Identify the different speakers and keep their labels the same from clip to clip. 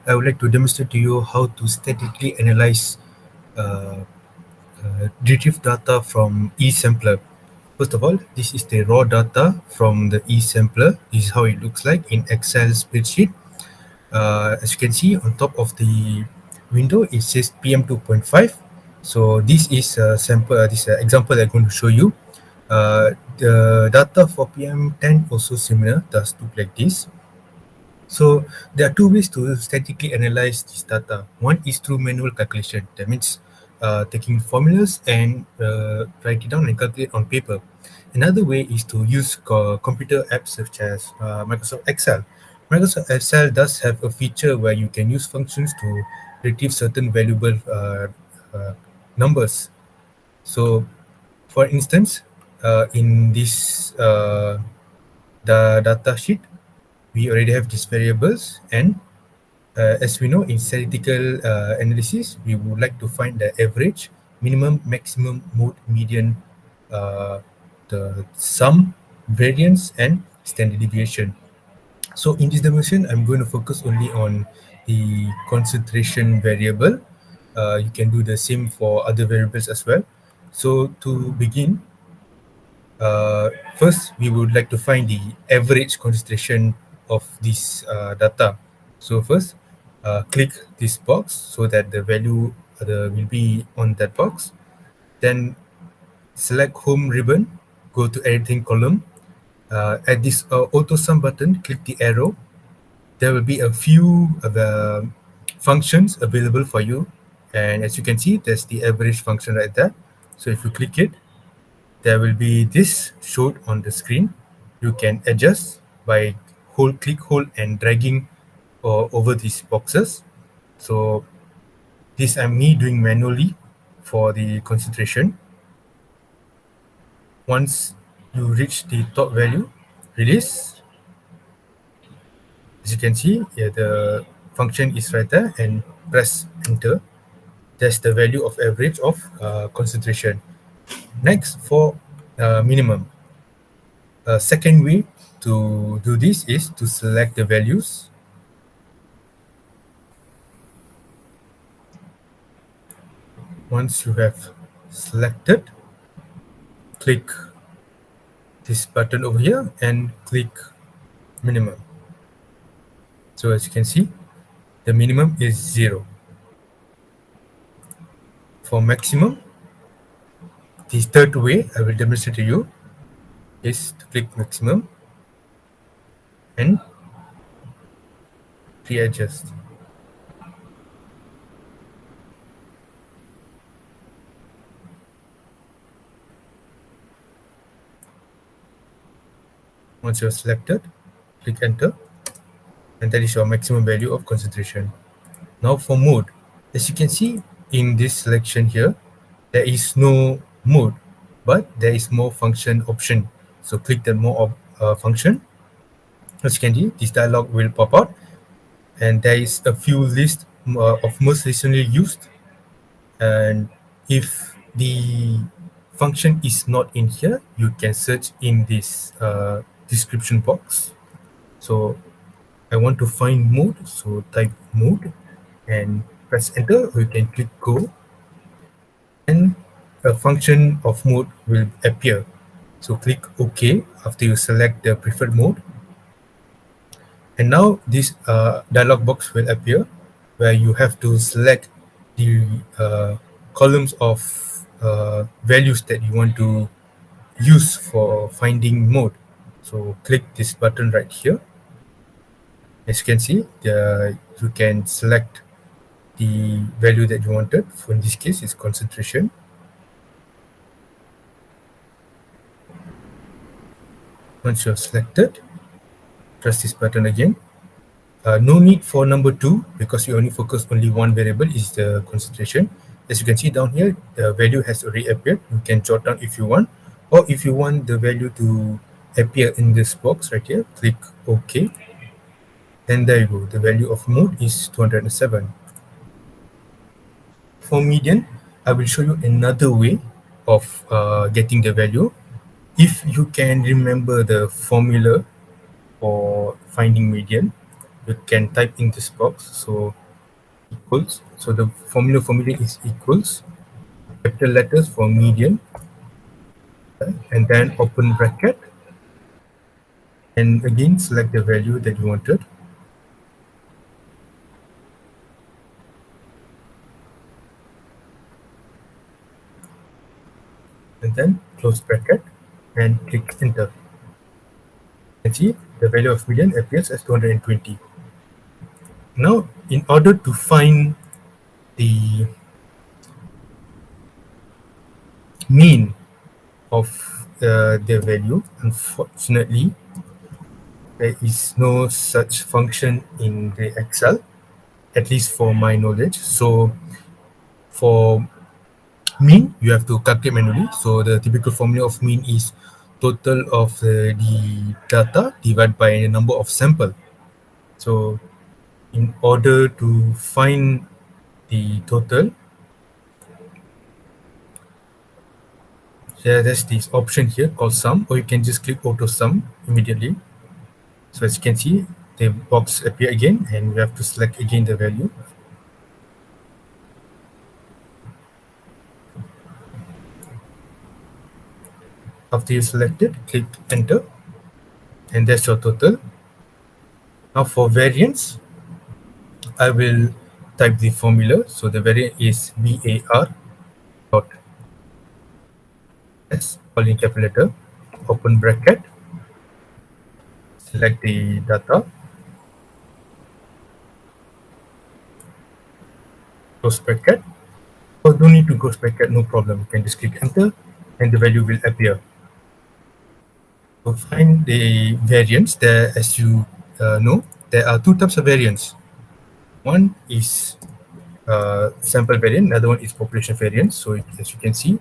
Speaker 1: I would like to demonstrate to you how to statically analyze retrieve data from eSampler. First of all, this is the raw data from the eSampler. This is how it looks like in Excel spreadsheet. As you can see on top of the window, it says PM2.5. So this is a sample, this example I'm going to show you. The data for PM10 also similar, does look like this. So there are two ways to statically analyze this data. One is through manual calculation. That means taking formulas and write it down and calculate on paper. Another way is to use computer apps such as Microsoft Excel. Microsoft Excel does have a feature where you can use functions to retrieve certain valuable numbers. So, for instance, in this the data sheet, we already have these variables, and as we know in statistical analysis, we would like to find the average, minimum, maximum, mode, median, the sum, variance, and standard deviation. So in this demonstration, I'm going to focus only on the concentration variable. You can do the same for other variables as well. So to begin, first, we would like to find the average concentration of this data. So first, click this box so that the value will be on that box. Then select home ribbon, go to editing column. At this auto sum button, click the arrow. There will be a few of the functions available for you. And as you can see, there's the average function right there. So if you click it, there will be this showed on the screen. You can adjust by click, hold, and dragging over these boxes. So this I'm me doing manually for the concentration. Once you reach the top value, release. As you can see, yeah, the function is right there, and press enter. That's the value of average of concentration. Next, for minimum. A second way to do this is to select the values. Once you have selected, click this button over here and click minimum. So as you can see, the minimum is 0. For maximum, the third way I will demonstrate to you is to click maximum and readjust. Once you are selected, click enter, and that is your maximum value of concentration. Now for mode, as you can see in this selection here, there is no mode, but there is more function option. So click the more function. As you can see, this dialog will pop out, and there is a few list of most recently used. And if the function is not in here, you can search in this description box. So I want to find mode, so type mode and press enter, or you can click go, and a function of mode will appear. So click OK after you select the preferred mode. And now this dialog box will appear where you have to select the columns of values that you want to use for finding mode. So click this button right here. As you can see, you can select the value that you wanted. For in this case, is concentration. Once you're selected, press this button again. No need for number 2 because you only focus only one variable is the concentration. As you can see down here, the value has already appeared. You can jot down if you want, or if you want the value to appear in this box right here, click OK. And there you go. The value of mode is 207. For median, I will show you another way of getting the value. If you can remember the formula for finding median, you can type in this box. So equals. So the formula for median is equals capital letters for median, and then open bracket, and again select the value that you wanted. And then close bracket and click enter. And see the value of median appears as 220. Now, in order to find the mean of the value, unfortunately, there is no such function in the Excel, at least for my knowledge. So for mean, you have to calculate manually. So the typical formula of mean is total of the data divided by the number of sample. So in order to find the total, there's this option here called sum, or you can just click auto sum immediately. So as you can see, the box appear again, and you have to select again the value. After you select it, click enter, and that's your total. Now for variance, I will type the formula. So the variance is VAR dot S, all in capital letter, open bracket, select the data, close bracket, or don't need to close bracket, no problem. You can just click enter and the value will appear. To find the variance, there, as you know, there are two types of variance. One is sample variance, another one is population variance. So as you can see,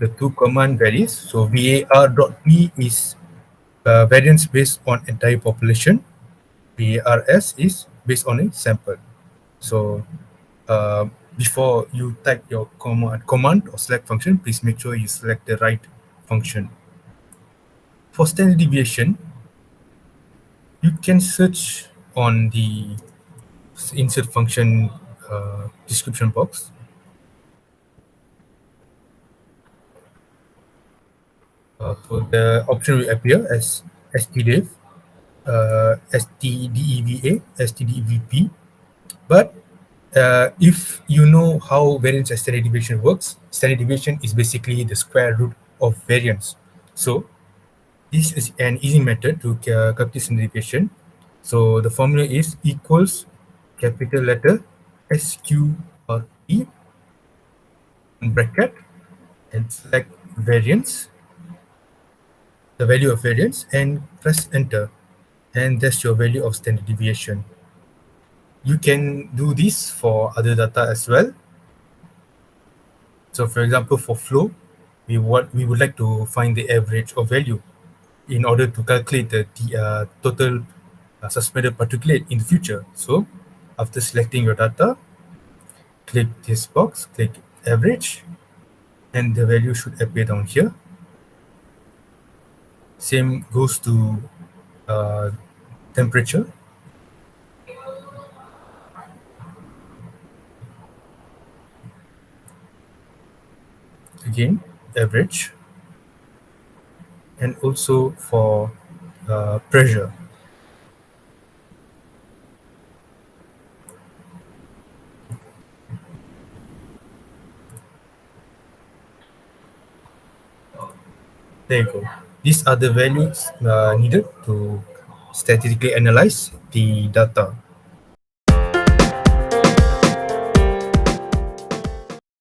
Speaker 1: the two command varies. So var.p is variance based on entire population. VARS is based on a sample. So before you type your command or select function, please make sure you select the right function. For standard deviation, you can search on the insert function description box. So the option will appear as stdiff, stdeva, stdvp. But if you know how variance and standard deviation works, standard deviation is basically the square root of variance. So this is an easy method to calculate standard deviation. So the formula is equals capital letter SQRT in bracket and select variance, the value of variance, and press enter. And that's your value of standard deviation. You can do this for other data as well. So for example, for flow, we would like to find the average of value in order to calculate the total suspended particulate in the future. So after selecting your data, click this box, click average, and the value should appear down here. Same goes to uh, temperature. Again, average, and also for pressure. There you go. These are the values needed to statistically analyze the data.